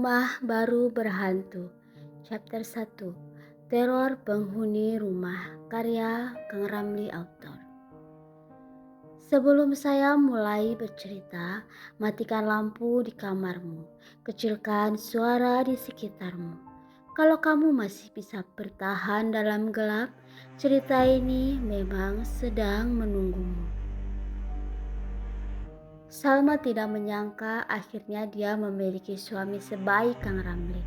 Rumah Baru Berhantu. Chapter 1. Teror Penghuni Rumah. Karya Kang Ramli Author. Sebelum saya mulai bercerita, matikan lampu di kamarmu. Kecilkan suara di sekitarmu. Kalau kamu masih bisa bertahan dalam gelap, cerita ini memang sedang menunggumu. Salma tidak menyangka akhirnya dia memiliki suami sebaik Kang Ramli.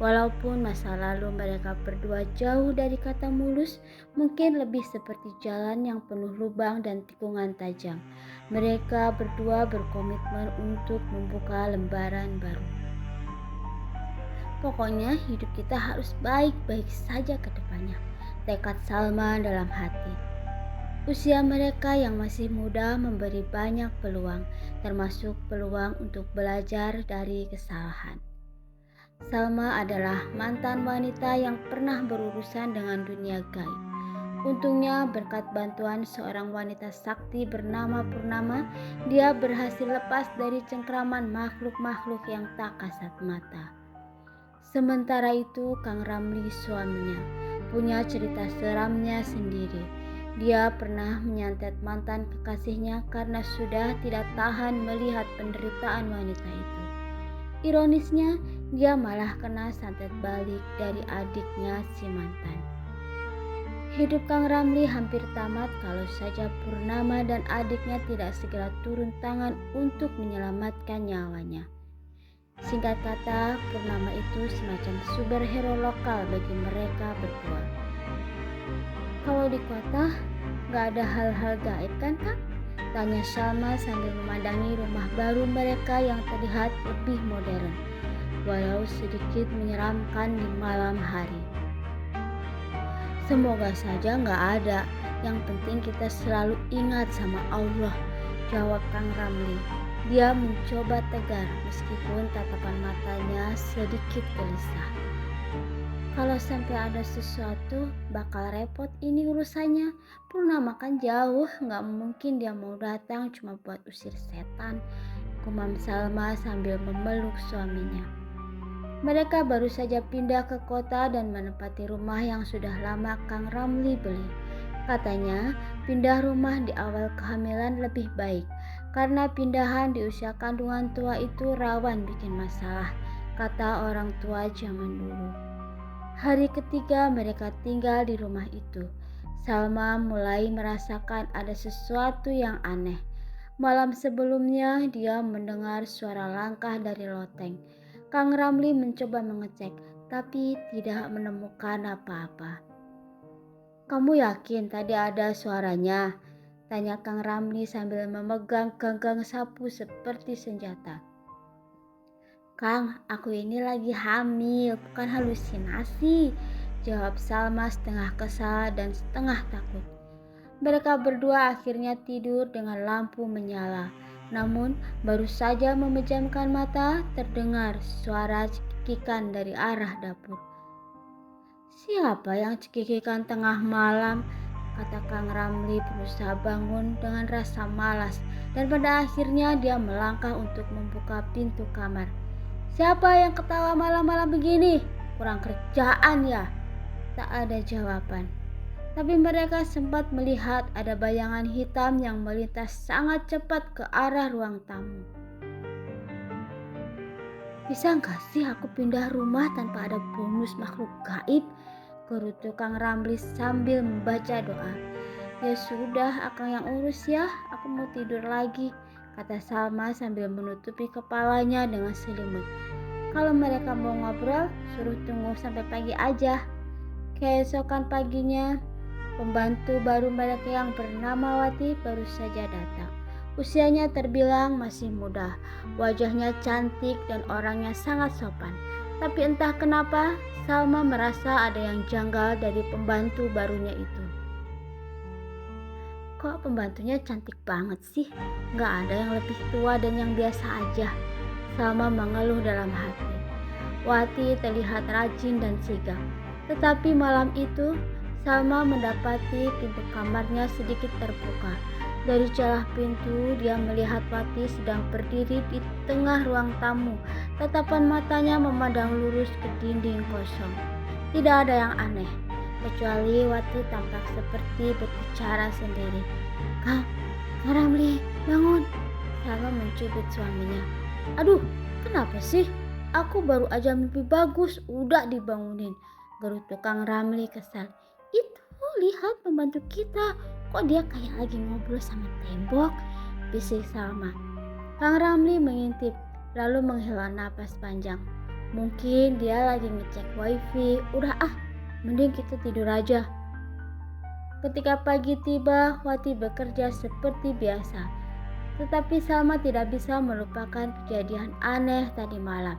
Walaupun masa lalu mereka berdua jauh dari kata mulus, mungkin lebih seperti jalan yang penuh lubang dan tikungan tajam. Mereka berdua berkomitmen untuk membuka lembaran baru. Pokoknya hidup kita harus baik-baik saja ke depannya, tekad Salma dalam hati. Usia mereka yang masih muda memberi banyak peluang, termasuk peluang untuk belajar dari kesalahan. Salma adalah mantan wanita yang pernah berurusan dengan dunia gaib. Untungnya berkat bantuan seorang wanita sakti bernama Purnama, dia berhasil lepas dari cengkraman makhluk-makhluk yang tak kasat mata. Sementara itu Kang Ramli suaminya punya cerita seramnya sendiri. Dia pernah menyantet mantan kekasihnya karena sudah tidak tahan melihat penderitaan wanita itu. Ironisnya, dia malah kena santet balik dari adiknya si mantan. Hidup Kang Ramli hampir tamat kalau saja Purnama dan adiknya tidak segera turun tangan untuk menyelamatkan nyawanya. Singkat kata, Purnama itu semacam superhero lokal bagi mereka berdua. Kalau di kota, gak ada hal-hal gaib kan Kak? Tanya Salma sambil memandangi rumah baru mereka yang terlihat lebih modern, walau sedikit menyeramkan di malam hari. Semoga saja gak ada, yang penting kita selalu ingat sama Allah, jawab Kang Ramli. Dia mencoba tegar meskipun tatapan matanya sedikit gelisah. Kalau sampai ada sesuatu, bakal repot ini urusannya. Purnama kan jauh, gak mungkin dia mau datang cuma buat usir setan, gumam Salma sambil memeluk suaminya. Mereka baru saja pindah ke kota dan menempati rumah yang sudah lama Kang Ramli beli. Katanya, pindah rumah di awal kehamilan lebih baik, karena pindahan di usia kandungan tua itu rawan bikin masalah, kata orang tua zaman dulu. Hari ketiga mereka tinggal di rumah itu, Salma mulai merasakan ada sesuatu yang aneh. Malam sebelumnya dia mendengar suara langkah dari loteng. Kang Ramli mencoba mengecek, tapi tidak menemukan apa-apa. Kamu yakin tadi ada suaranya? Tanya Kang Ramli sambil memegang genggam sapu seperti senjata. Kang, aku ini lagi hamil, bukan halusinasi, jawab Salma setengah kesal dan setengah takut. Mereka berdua akhirnya tidur dengan lampu menyala. Namun, baru saja memejamkan mata, terdengar suara cekikikan dari arah dapur. Siapa yang cekikikan tengah malam? Kata Kang Ramli berusaha bangun dengan rasa malas, dan pada akhirnya dia melangkah untuk membuka pintu kamar. Siapa yang ketawa malam-malam begini? Kurang kerjaan ya? Tak ada jawaban. Tapi mereka sempat melihat ada bayangan hitam yang melintas sangat cepat ke arah ruang tamu. Bisa gak sih aku pindah rumah tanpa ada bonus makhluk gaib? Gerutu Kang Ramli sambil membaca doa. Ya sudah, akang yang urus ya, aku mau tidur lagi, kata Salma sambil menutupi kepalanya dengan selimut. Kalau mereka mau ngobrol, suruh tunggu sampai pagi aja. Keesokan paginya, pembantu baru mereka yang bernama Wati baru saja datang. Usianya terbilang masih muda, wajahnya cantik dan orangnya sangat sopan. Tapi entah kenapa, Salma merasa ada yang janggal dari pembantu barunya itu. Kok pembantunya cantik banget sih? Gak ada yang lebih tua dan yang biasa aja, Salma mengeluh dalam hati. Wati terlihat rajin dan sigap. Tetapi malam itu, Salma mendapati pintu kamarnya sedikit terbuka. Dari celah pintu, dia melihat Wati sedang berdiri di tengah ruang tamu Tatapan matanya memandang lurus ke dinding kosong. Tidak ada yang aneh, kecuali Wati tampak seperti berbicara sendiri. Kang Ramli, bangun. Salma mencubit suaminya. Aduh, kenapa sih? Aku baru aja mimpi bagus, udah dibangunin. Gerutu Kang Ramli kesal. Itu lihat pembantu kita, kok dia kayak lagi ngobrol sama tembok? Bisik Salma. Kang Ramli mengintip, lalu menghela napas panjang. Mungkin dia lagi ngecek wifi. Udah mending kita tidur aja. Ketika pagi tiba, Wati bekerja seperti biasa. Tetapi Salma tidak bisa melupakan kejadian aneh tadi malam.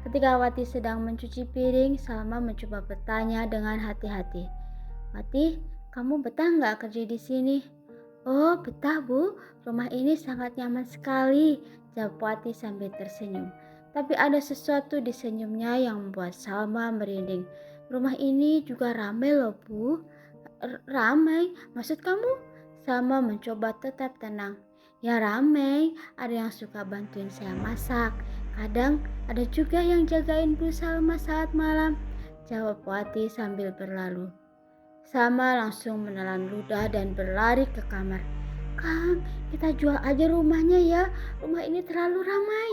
Ketika Wati sedang mencuci piring, Salma mencoba bertanya dengan hati-hati. Wati, kamu betah nggak kerja di sini? Oh, betah Bu. Rumah ini sangat nyaman sekali, jawab Wati sambil tersenyum. Tapi ada sesuatu di senyumnya yang membuat Salma merinding. Rumah ini juga ramai loh Bu. Ramai? Maksud kamu? Salma mencoba tetap tenang. Ya ramai, ada yang suka bantuin saya masak. Kadang ada juga yang jagain Bu Salma saat malam, jawab Wati sambil berlalu. Salma langsung menelan ludah dan berlari ke kamar. Kang, kita jual aja rumahnya ya, rumah ini terlalu ramai,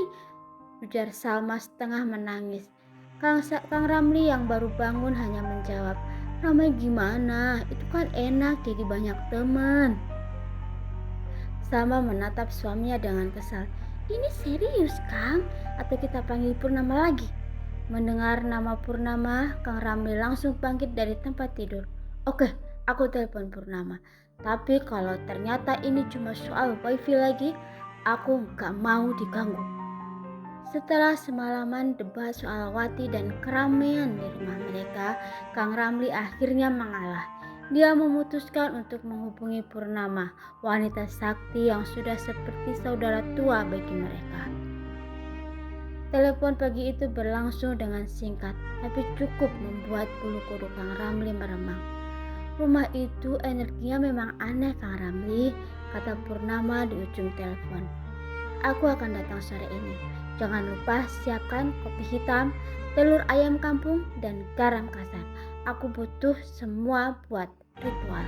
ujar Salma setengah menangis. Kang Ramli yang baru bangun hanya menjawab, ramai gimana, itu kan enak jadi banyak teman. Salma menatap suaminya dengan kesal. Ini serius Kang? Atau kita panggil Purnama lagi? Mendengar nama Purnama, Kang Ramli langsung bangkit dari tempat tidur. Oke, aku telepon Purnama. Tapi kalau ternyata ini cuma soal wifi lagi, aku gak mau diganggu. Setelah semalaman debat soal Wati dan keramaian di rumah mereka, Kang Ramli akhirnya mengalah. Dia memutuskan untuk menghubungi Purnama, wanita sakti yang sudah seperti saudara tua bagi mereka. Telepon pagi itu berlangsung dengan singkat, tapi cukup membuat bulu kuduk Kang Ramli meremang. Rumah itu energinya memang aneh Kang Ramli, kata Purnama di ujung telepon. Aku akan datang sore ini. Jangan lupa siapkan kopi hitam, telur ayam kampung, dan garam kasar. Aku butuh semua buat ritual.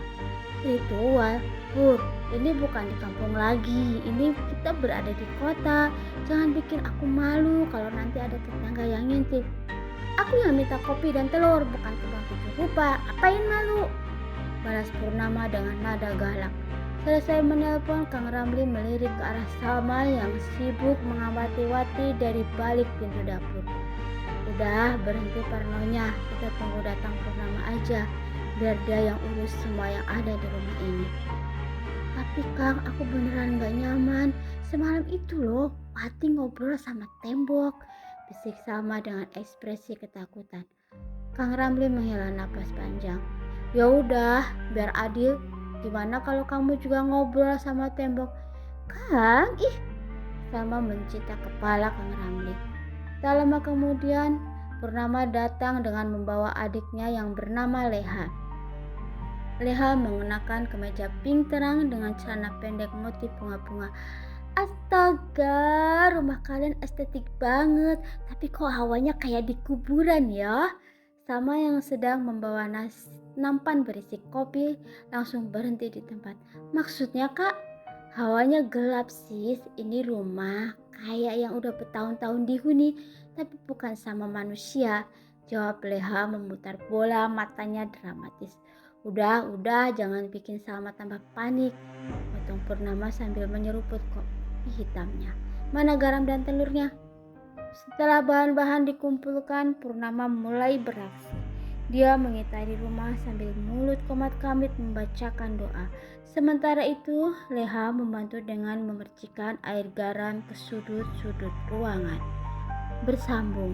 Ritual? Pur, ini bukan di kampung lagi. Ini kita berada di kota. Jangan bikin aku malu kalau nanti ada tetangga yang ngintip. Aku yang minta kopi dan telur, bukan tukang cuci rupa. Apain malu? Balas Purnama dengan nada galak. Selesai menelpon, Kang Ramli melirik ke arah Salma yang sibuk mengamati Wati dari balik pintu dapur. Udah, berhenti parnonya, kita tunggu datang Purnama aja, biar dia yang urus semua yang ada di rumah ini. Tapi Kang, aku beneran gak nyaman. Semalam itu loh, Wati ngobrol sama tembok, bisik Salma dengan ekspresi ketakutan. Kang Ramli menghela napas panjang. Ya udah, biar adil. Gimana kalau kamu juga ngobrol sama tembok? Kang, Salma mencita kepala Kang Ramli. Tak lama kemudian, Purnama datang dengan membawa adiknya yang bernama Leha. Leha mengenakan kemeja pink terang dengan celana pendek motif bunga-bunga. Astaga, rumah kalian estetik banget, tapi kok hawanya kayak di kuburan ya? Salma yang sedang membawa nampan berisi kopi langsung berhenti di tempat. Maksudnya Kak? Hawanya gelap sis, ini rumah kayak yang udah bertahun-tahun dihuni, tapi bukan sama manusia, jawab Leha memutar bola matanya dramatis. Udah, jangan bikin Salma tambah panik, potong Purnama sambil menyeruput kopi hitamnya. Mana garam dan telurnya? Setelah bahan-bahan dikumpulkan, Purnama mulai beraksi. Dia mengitari rumah sambil mulut komat kamit membacakan doa. Sementara itu, Leha membantu dengan memercikan air garam ke sudut-sudut ruangan. Bersambung.